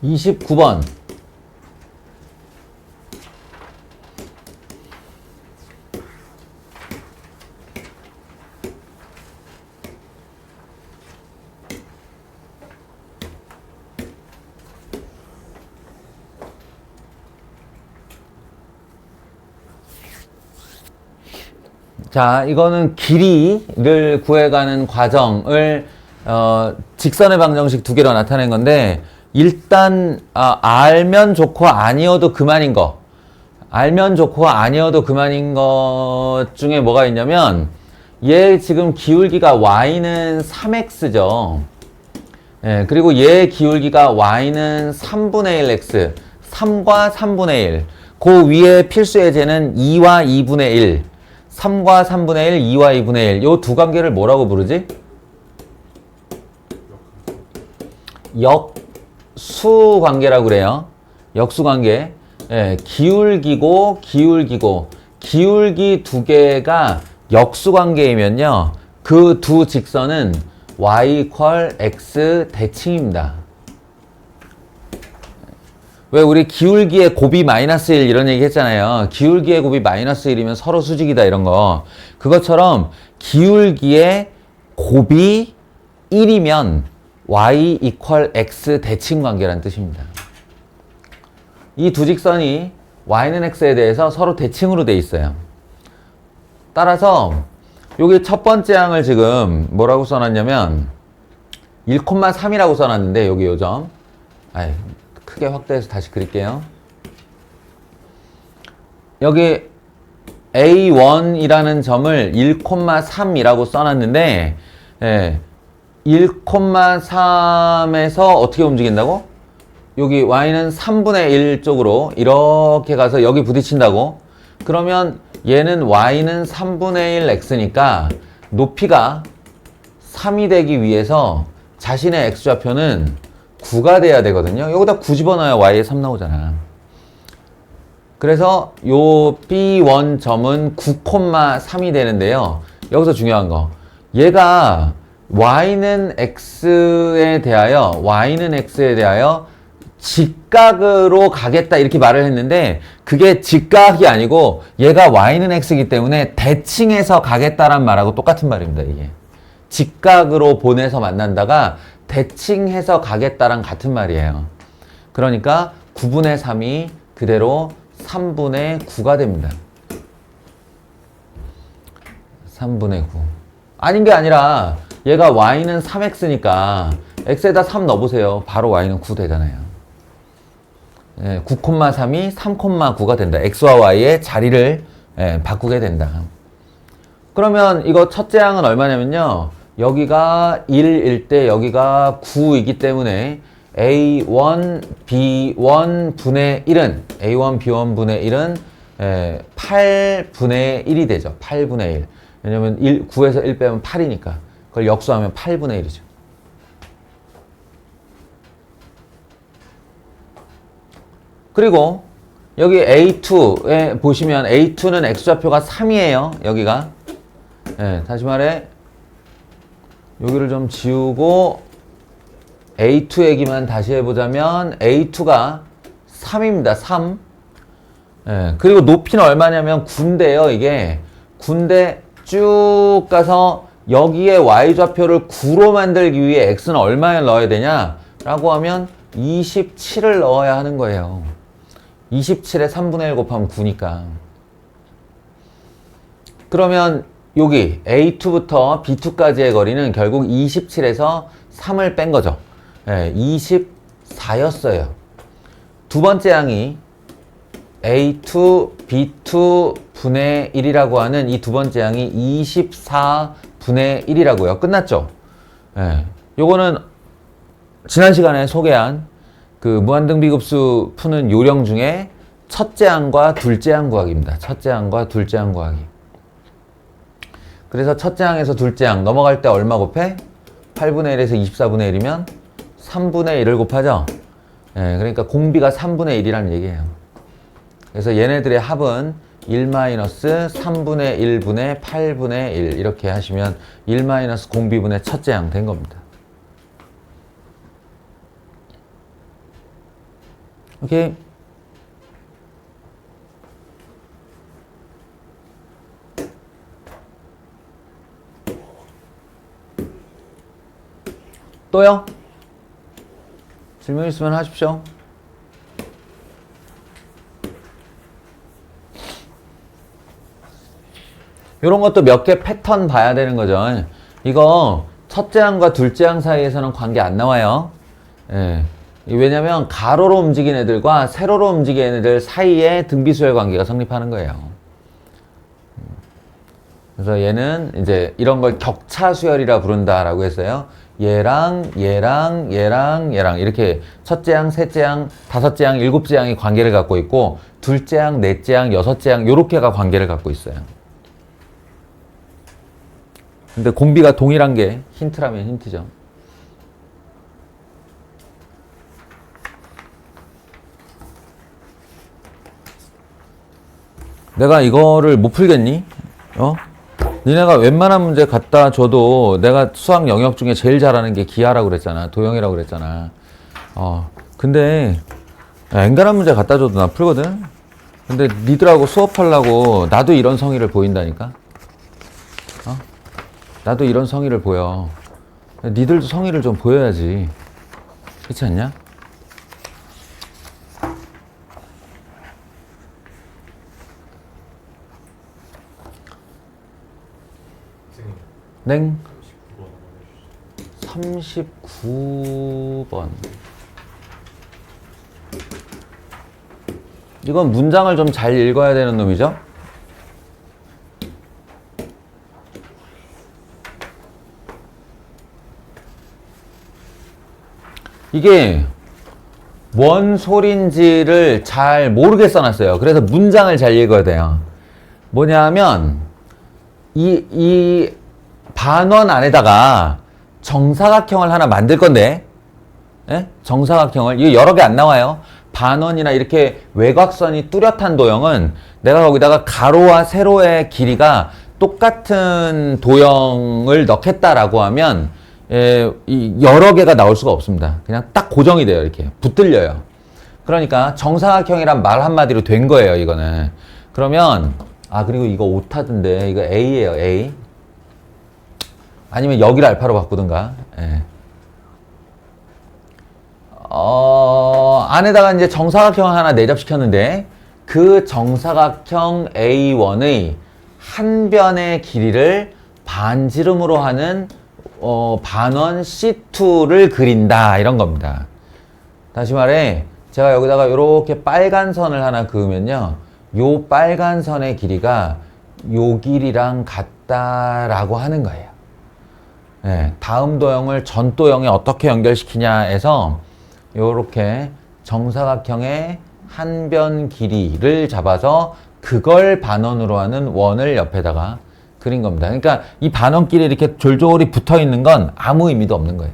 (29번) 자, 이거는 길이를 구해가는 과정을 직선의 방정식 두 개로 나타낸 건데 일단 알면 좋고 아니어도 그만인 거. 알면 좋고 아니어도 그만인 것 중에 뭐가 있냐면 얘 지금 기울기가 y는 3x죠. 예, 그리고 얘 기울기가 y는 3분의 1x. 3과 3분의 1. 그 위에 필수 예제는 2와 2분의 1. 3과 3분의 1, 2와 2분의 1. 요 두 관계를 뭐라고 부르지? 역수 관계라고 그래요. 역수 관계. 예, 기울기고 기울기 두 개가 역수 관계이면요. 그 두 직선은 y = x 대칭입니다. 왜 우리 기울기의 곱이 마이너스 1 이런 얘기 했잖아요. 기울기의 곱이 마이너스 1이면 서로 수직이다 이런 거. 그것처럼 기울기의 곱이 1이면 y = x 대칭 관계라는 뜻입니다. 이 두 직선이 y는 x에 대해서 서로 대칭으로 돼 있어요. 따라서 여기 첫 번째 항을 지금 뭐라고 써놨냐면 1,3이라고 써놨는데 여기 요점. 크게 확대해서 다시 그릴게요. 여기 A1이라는 점을 1,3이라고 써놨는데 1,3에서 어떻게 움직인다고? 여기 y는 3분의 1 쪽으로 이렇게 가서 여기 부딪힌다고? 그러면 얘는 y는 3분의 1 x니까 높이가 3이 되기 위해서 자신의 x좌표는 9가 돼야 되거든요. 여기다 9 집어넣어야 y에 3 나오잖아. 그래서 요 B1 점은 9,3이 되는데요. 여기서 중요한 거. 얘가 y는 x에 대하여 직각으로 가겠다 이렇게 말을 했는데 그게 직각이 아니고 얘가 y는 x이기 때문에 대칭해서 가겠다란 말하고 똑같은 말입니다. 이게 직각으로 보내서 만난다가 대칭해서 가겠다랑 같은 말이에요. 그러니까 9분의 3이 그대로 3분의 9가 됩니다. 3분의 9. 아닌 게 아니라 얘가 y는 3x니까 x에다 3 넣어보세요. 바로 y는 9 되잖아요. 9,3이 3,9가 된다. x와 y의 자리를 바꾸게 된다. 그러면 이거 첫째 항은 얼마냐면요. 여기가 1일 때 여기가 9이기 때문에 a1, b1 분의 1은 a1, b1 분의 1은 8분의 1이 되죠. 8분의 1. 왜냐면 9에서 1 빼면 8이니까. 그걸 역수하면 8분의 1이죠. 그리고 여기 A2에 보시면 A2는 X좌표가 3이에요. 여기가. 다시 말해 여기를 좀 지우고 A2 얘기만 다시 해보자면 A2가 3입니다. 3. 그리고 높이는 얼마냐면 9인데요. 이게 9인데 쭉 가서 여기에 Y좌표를 9로 만들기 위해 X는 얼마를 넣어야 되냐? 라고 하면 27을 넣어야 하는 거예요. 27에 3분의 1 곱하면 9니까. 그러면 여기 A2부터 B2까지의 거리는 결국 27에서 3을 뺀 거죠. 24였어요. 두 번째 항이 A2, B2 분의 1이라고 하는 이 두 번째 항이 24분의 1이라고요. 끝났죠? 요거는 지난 시간에 소개한 그 무한등비급수 푸는 요령 중에 첫째 항과 둘째 항 구하기입니다. 첫째 항과 둘째 항 구하기. 그래서 첫째 항에서 둘째 항 넘어갈 때 얼마 곱해? 8분의 1에서 24분의 1이면 3분의 1을 곱하죠. 그러니까 공비가 3분의 1이라는 얘기예요. 그래서 얘네들의 합은 1-3분의 1분의 8분의 1 이렇게 하시면 1- 공비분의 첫째 항 된 겁니다. 오케이. 또요? 질문 있으면 하십시오. 이런 것도 몇 개 패턴 봐야 되는 거죠. 이거 첫째 항과 둘째 항 사이에서는 관계 안 나와요. 왜냐면 가로로 움직이는 애들과 세로로 움직이는 애들 사이에 등비수열 관계가 성립하는 거예요. 그래서 얘는 이제 이런 걸 격차 수열이라 부른다라고 했어요. 얘랑 이렇게 첫째 항, 셋째 항, 다섯째 항, 일곱째 항이 관계를 갖고 있고 둘째 항, 넷째 항, 여섯째 항 요렇게가 관계를 갖고 있어요. 근데 공비가 동일한 게 힌트라면 힌트죠. 내가 이거를 못 풀겠니? 니네가 웬만한 문제 갖다 줘도 내가 수학 영역 중에 제일 잘하는 게 기하라고 그랬잖아. 도형이라고 그랬잖아. 근데 앵간한 문제 갖다 줘도 나 풀거든? 근데 니들하고 수업하려고 나도 이런 성의를 보인다니까? 나도 이런 성의를 보여. 니들도 성의를 좀 보여야지. 그렇지 않냐? 냉 39번. 이건 문장을 좀 잘 읽어야 되는 놈이죠? 이게 뭔 소린지를 잘 모르게 써놨어요. 그래서 문장을 잘 읽어야 돼요. 뭐냐 하면 이 반원 안에다가 정사각형을 하나 만들 건데, 정사각형을, 이거 여러 개 안 나와요. 반원이나 이렇게 외곽선이 뚜렷한 도형은 내가 거기다가 가로와 세로의 길이가 똑같은 도형을 넣겠다라고 하면 여러 개가 나올 수가 없습니다. 그냥 딱 고정이 돼요. 이렇게 붙들려요. 그러니까 정사각형이란 말 한마디로 된 거예요, 이거는. 그러면, 그리고 이거 오타던데, 이거 A예요, A. 아니면 여기를 알파로 바꾸든가. 예. 안에다가 이제 정사각형 하나 내접시켰는데, 그 정사각형 A1의 한 변의 길이를 반지름으로 하는 반원 C2를 그린다, 이런 겁니다. 다시 말해, 제가 여기다가 이렇게 빨간 선을 하나 그으면요, 요 빨간 선의 길이가 요 길이랑 같다라고 하는 거예요. 네, 다음 도형을 전 도형에 어떻게 연결시키냐에서 요렇게 정사각형의 한 변 길이를 잡아서 그걸 반원으로 하는 원을 옆에다가 그린 겁니다. 그러니까 이 반원끼리 이렇게 졸졸이 붙어 있는 건 아무 의미도 없는 거예요.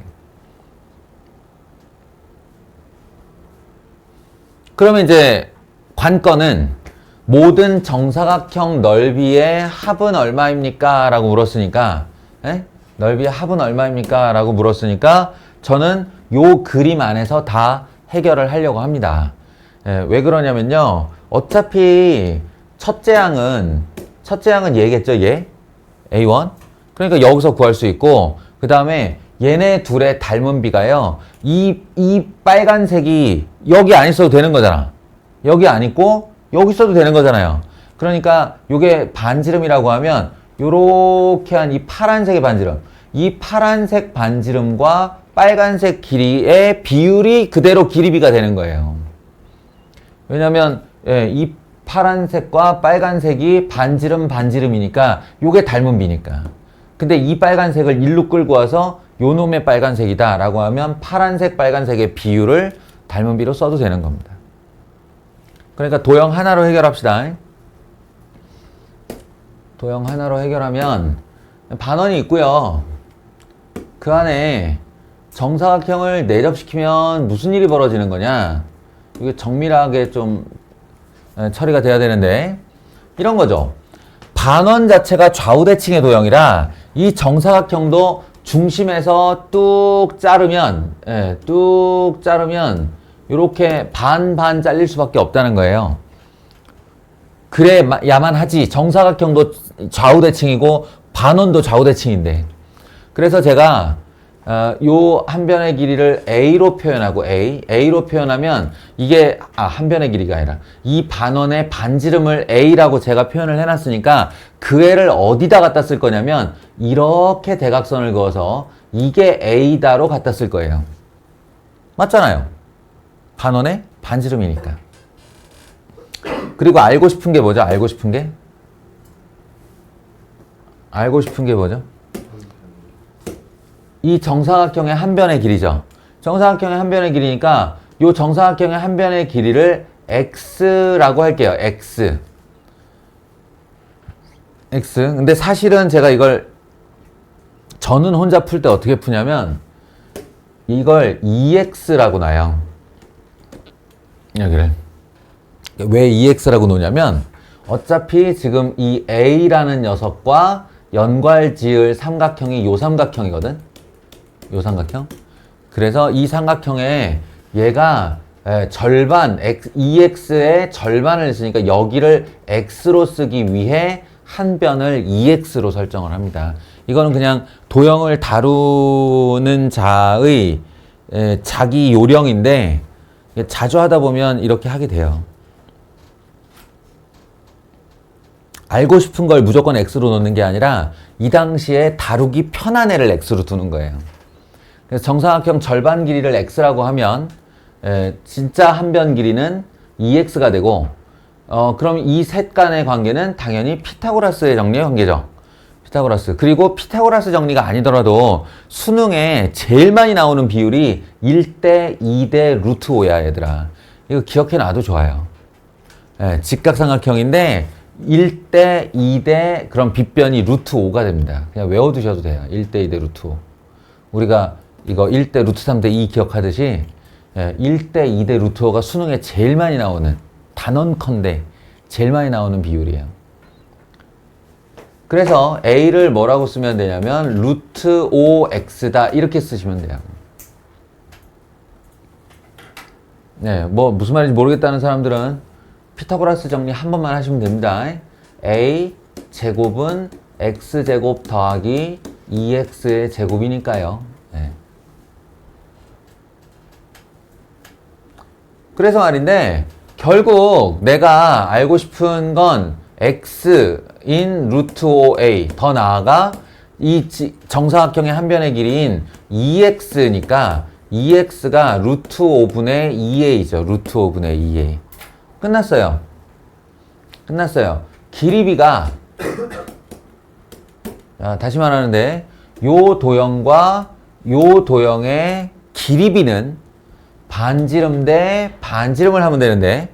그러면 이제 관건은 모든 정사각형 넓이의 합은 얼마입니까? 라고 물었으니까, 에? 넓이의 합은 얼마입니까? 라고 물었으니까 저는 요 그림 안에서 다 해결을 하려고 합니다. 왜 그러냐면요, 어차피 첫째 양은 얘겠죠, 얘? A1? 그러니까 여기서 구할 수 있고, 그 다음에 얘네 둘의 닮은 비가요, 이 빨간색이 여기 안 있어도 되는 거잖아. 여기 안 있고 여기 있어도 되는 거잖아요. 그러니까 요게 반지름이라고 하면 요렇게 한 이 파란색의 반지름, 이 파란색 반지름과 빨간색 길이의 비율이 그대로 길이비가 되는 거예요. 왜냐면 이 파란색과 빨간색이 반지름이니까 요게 닮은 비니까. 근데 이 빨간색을 일로 끌고 와서 요 놈의 빨간색이다 라고 하면 파란색 빨간색의 비율을 닮은 비로 써도 되는 겁니다. 그러니까 도형 하나로 해결합시다. 도형 하나로 해결하면 반원이 있고요, 그 안에 정사각형을 내접시키면 무슨 일이 벌어지는 거냐, 이게 정밀하게 좀 처리가 돼야 되는데, 이런 거죠. 반원 자체가 좌우대칭의 도형이라 이 정사각형도 중심에서 뚝 자르면 이렇게 반반 잘릴 수밖에 없다는 거예요. 그래야만 하지. 정사각형도 좌우대칭이고 반원도 좌우대칭인데. 그래서 제가 요 한 변의 길이를 A로 표현하고 A로 표현하면 이게 한 변의 길이가 아니라 이 반원의 반지름을 A라고 제가 표현을 해놨으니까 그 애를 어디다 갖다 쓸 거냐면 이렇게 대각선을 그어서 이게 A다로 갖다 쓸 거예요. 맞잖아요. 반원의 반지름이니까. 그리고 알고 싶은 게 뭐죠? 알고 싶은 게 뭐죠? 이 정사각형의 한 변의 길이죠. 정사각형의 한 변의 길이니까 이 정사각형의 한 변의 길이를 x라고 할게요. x. 근데 사실은 제가 이걸 저는 혼자 풀 때 어떻게 푸냐면 이걸 2x라고 놔요. 여기를. 왜 2x라고 놓냐면 어차피 지금 이 a라는 녀석과 연괄 지을 삼각형이 요 삼각형이거든. 요 삼각형. 그래서 이 삼각형에 얘가 절반, 2x의 절반을 했으니까 여기를 x로 쓰기 위해 한 변을 2x로 설정을 합니다. 이거는 그냥 도형을 다루는 자의 자기 요령인데 자주 하다 보면 이렇게 하게 돼요. 알고 싶은 걸 무조건 x로 놓는 게 아니라 이 당시에 다루기 편한 애를 x로 두는 거예요. 그래서 정사각형 절반 길이를 x라고 하면 진짜 한 변 길이는 2x가 되고 그럼 이 셋 간의 관계는 당연히 피타고라스의 정리의 관계죠. 피타고라스. 그리고 피타고라스 정리가 아니더라도 수능에 제일 많이 나오는 비율이 1대 2대 루트 5야 얘들아. 이거 기억해 놔도 좋아요. 직각삼각형인데 1대 2대 그럼 빗변이 루트 5가 됩니다. 그냥 외워두셔도 돼요. 1대 2대 루트 5. 우리가 이거 1대 루트 3대 2 기억하듯이 1대 2대 루트 5가 수능에 제일 많이 나오는, 단언컨대 제일 많이 나오는 비율이에요. 그래서 A를 뭐라고 쓰면 되냐면 루트 5x다 이렇게 쓰시면 돼요. 네, 뭐 무슨 말인지 모르겠다는 사람들은 피타고라스 정리 한 번만 하시면 됩니다. a 제곱은 x제곱 더하기 2x의 제곱이니까요. 네. 그래서 말인데 결국 내가 알고 싶은 건 x인 루트 5a, 더 나아가 이 정사각형의 한 변의 길이인 2x니까 2x가 루트 5분의 2a죠. 루트 5분의 2a. 끝났어요. 끝났어요. 길이비가 자, 다시 말하는데 요 도형과 요 도형의 길이비는 반지름 대 반지름을 하면 되는데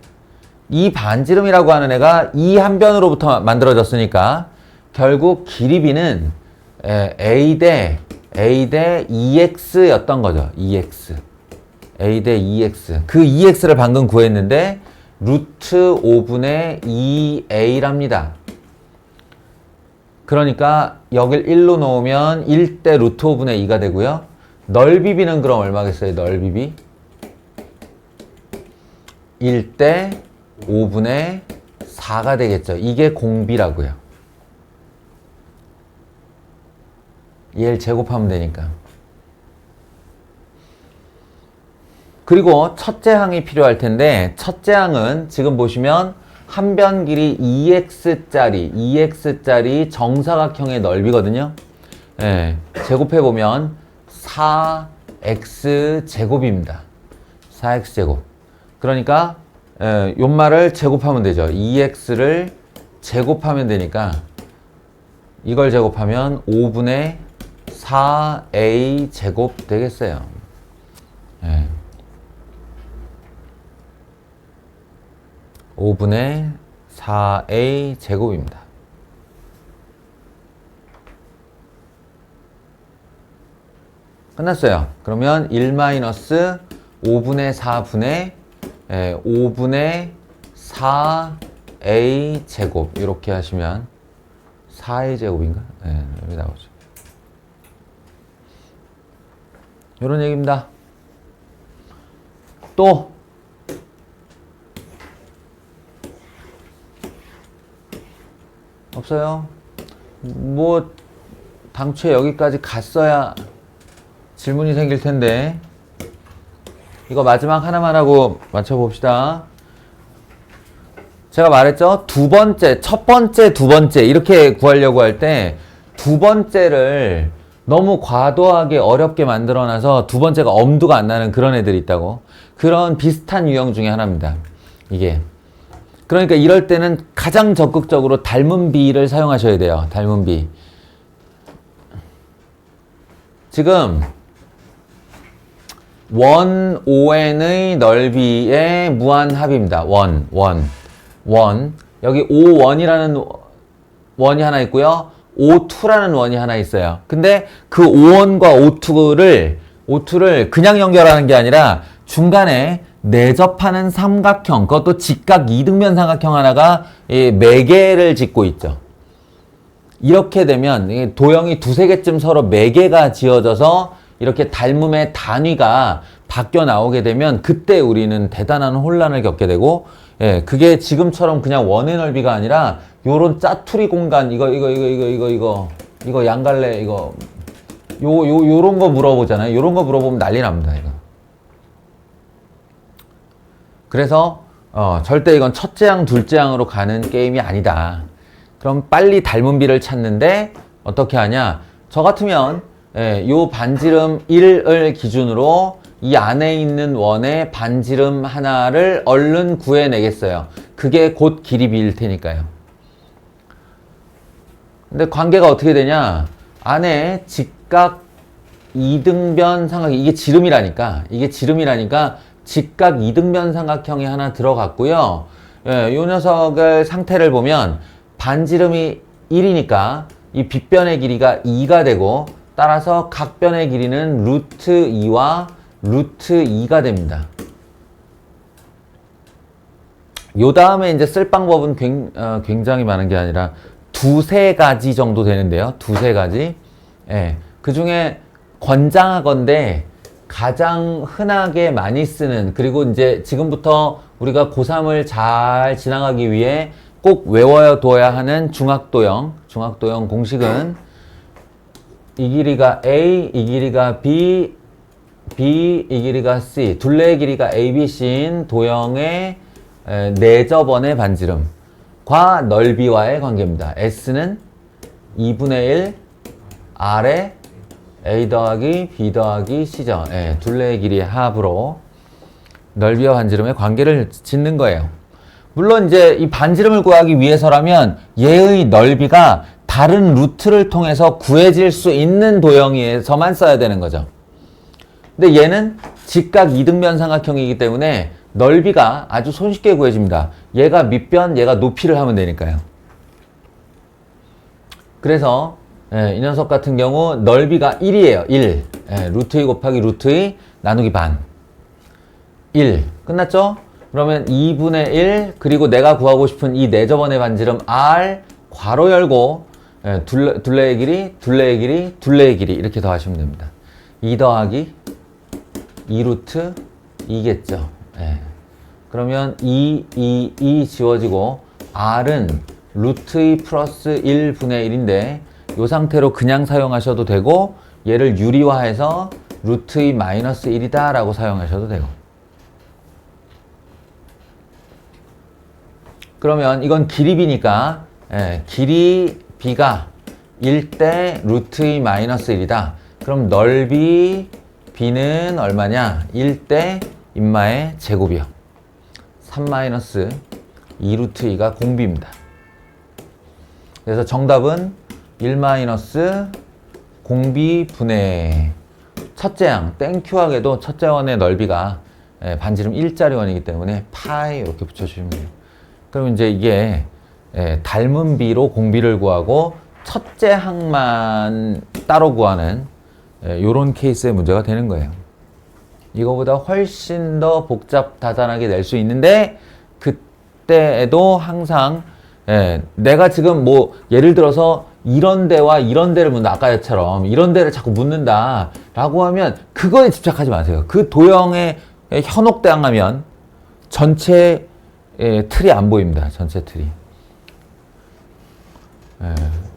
이 반지름이라고 하는 애가 이 한 변으로부터 만들어졌으니까 결국 길이비는 a 대 2x였던 거죠. 2x. a 대 2x. 그 2x를 방금 구했는데 루트 5분의 2a랍니다. 그러니까 여길 1로 놓으면 1대 루트 5분의 2가 되고요. 넓이비는 그럼 얼마겠어요? 넓이비 1대 5분의 4가 되겠죠. 이게 공비라고요. 얘를 제곱하면 되니까. 그리고 첫째 항이 필요할 텐데 첫째 항은 지금 보시면 한 변 길이 2x짜리 정사각형의 넓이거든요. 예, 제곱해보면 4x제곱입니다. 4x제곱. 그러니까 요말을 제곱하면 되죠. 2x를 제곱하면 되니까 이걸 제곱하면 5분의 4a 제곱 되겠어요. 예. 5분의 4a 제곱입니다. 끝났어요. 그러면 1-5분의 4분의 5분의 4a 제곱 이렇게 하시면 4a 제곱인가? 네, 여기 나오죠. 이런 얘기입니다. 또 없어요? 뭐 당초에 여기까지 갔어야 질문이 생길 텐데 이거 마지막 하나만 하고 맞춰봅시다. 제가 말했죠? 두 번째, 첫 번째, 두 번째 이렇게 구하려고 할 때 두 번째를 너무 과도하게 어렵게 만들어놔서 두 번째가 엄두가 안 나는 그런 애들이 있다고. 그런 비슷한 유형 중에 하나입니다. 이게. 그러니까 이럴 때는 가장 적극적으로 닮은 비를 사용하셔야 돼요. 닮은 비. 지금 원 ON의 넓이의 무한합입니다. 원. 여기 O1이라는 원이 하나 있고요. O2라는 원이 하나 있어요. 근데 그 O1과 O2를 그냥 연결하는 게 아니라 중간에 내접하는 삼각형, 그것도 직각 이등변 삼각형 하나가 매개를 짓고 있죠. 이렇게 되면 도형이 두세 개쯤 서로 매개가 지어져서 이렇게 닮음의 단위가 바뀌어 나오게 되면 그때 우리는 대단한 혼란을 겪게 되고, 예, 그게 지금처럼 그냥 원의 넓이가 아니라 요런 짜투리 공간 이거 양갈래 요런 거 물어보잖아요. 요런 거 물어보면 난리 납니다. 이거. 그래서 절대 이건 첫째 항, 둘째 항으로 가는 게임이 아니다. 그럼 빨리 닮은 비를 찾는데 어떻게 하냐? 저 같으면 요 반지름 1을 기준으로 이 안에 있는 원의 반지름 하나를 얼른 구해내겠어요. 그게 곧 길이비일 테니까요. 근데 관계가 어떻게 되냐? 안에 직각 이등변 삼각형, 이게 지름이라니까 직각 이등변 삼각형이 하나 들어갔고요. 요 녀석의 상태를 보면 반지름이 1이니까 이 빗변의 길이가 2가 되고 따라서 각 변의 길이는 루트 2와 루트 2가 됩니다. 요 다음에 이제 쓸 방법은 굉장히 많은 게 아니라 두세 가지 정도 되는데요. 두세 가지. 예. 그 중에 권장하건대 가장 흔하게 많이 쓰는, 그리고 이제 지금부터 우리가 고3을 잘 지나가기 위해 꼭 외워둬야 하는 중학도형 공식은 이 길이가 A, 이 길이가 B, 이 길이가 C, 둘레의 길이가 A, B, C인 도형의 내저번의 반지름과 넓이와의 관계입니다. S는 2분의 1 R에 A 더하기 B 더하기 C죠. 둘레의 길이의 합으로 넓이와 반지름의 관계를 짓는 거예요. 물론 이제 이 반지름을 구하기 위해서라면 얘의 넓이가 다른 루트를 통해서 구해질 수 있는 도형에서만 써야 되는 거죠. 근데 얘는 직각 이등변 삼각형이기 때문에 넓이가 아주 손쉽게 구해집니다. 얘가 밑변, 얘가 높이를 하면 되니까요. 그래서 이 녀석 같은 경우 넓이가 1이에요. 1. 루트 2 곱하기 루트 2 나누기 반. 1. 끝났죠? 그러면 2분의 1 그리고 내가 구하고 싶은 이 내저번의 반지름 R 괄호 열고 둘레의 길이, 둘레의 길이, 둘레의 길이 이렇게 더하시면 됩니다. 2 더하기 2 루트 2겠죠. 그러면 2 지워지고 R은 루트 2 플러스 1분의 1인데 이 상태로 그냥 사용하셔도 되고 얘를 유리화해서 루트 2 마이너스 1이다 라고 사용하셔도 되고. 그러면 이건 길이 B니까 길이 B가 1대 루트 2 마이너스 1이다. 그럼 넓이 B는 얼마냐? 1대 인마의 제곱이요. 3 마이너스 2 루트 2가 공비입니다. 그래서 정답은 1 마이너스 공비 분의 첫째 항, 땡큐하게도 첫째 원의 넓이가 반지름 1짜리 원이기 때문에 파이 이렇게 붙여주시면 돼요. 그럼 이제 이게 닮은 비로 공비를 구하고 첫째 항만 따로 구하는 요런 케이스의 문제가 되는 거예요. 이거보다 훨씬 더 복잡다단하게 낼 수 있는데 그때에도 항상 내가 지금 뭐 예를 들어서 이런 데와 이런 데를 묻는다. 아까처럼 이런 데를 자꾸 묻는다 라고 하면 그거에 집착하지 마세요. 그 도형에 현혹당하면 전체 틀이 안 보입니다. 전체 틀이.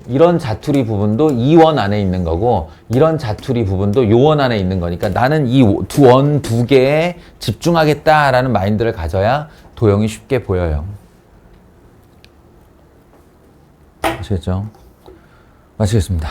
이런 자투리 부분도 이 원 안에 있는 거고 이런 자투리 부분도 요 원 안에 있는 거니까 나는 이 원 두 개에 집중하겠다라는 마인드를 가져야 도형이 쉽게 보여요. 아시겠죠? 마치겠습니다.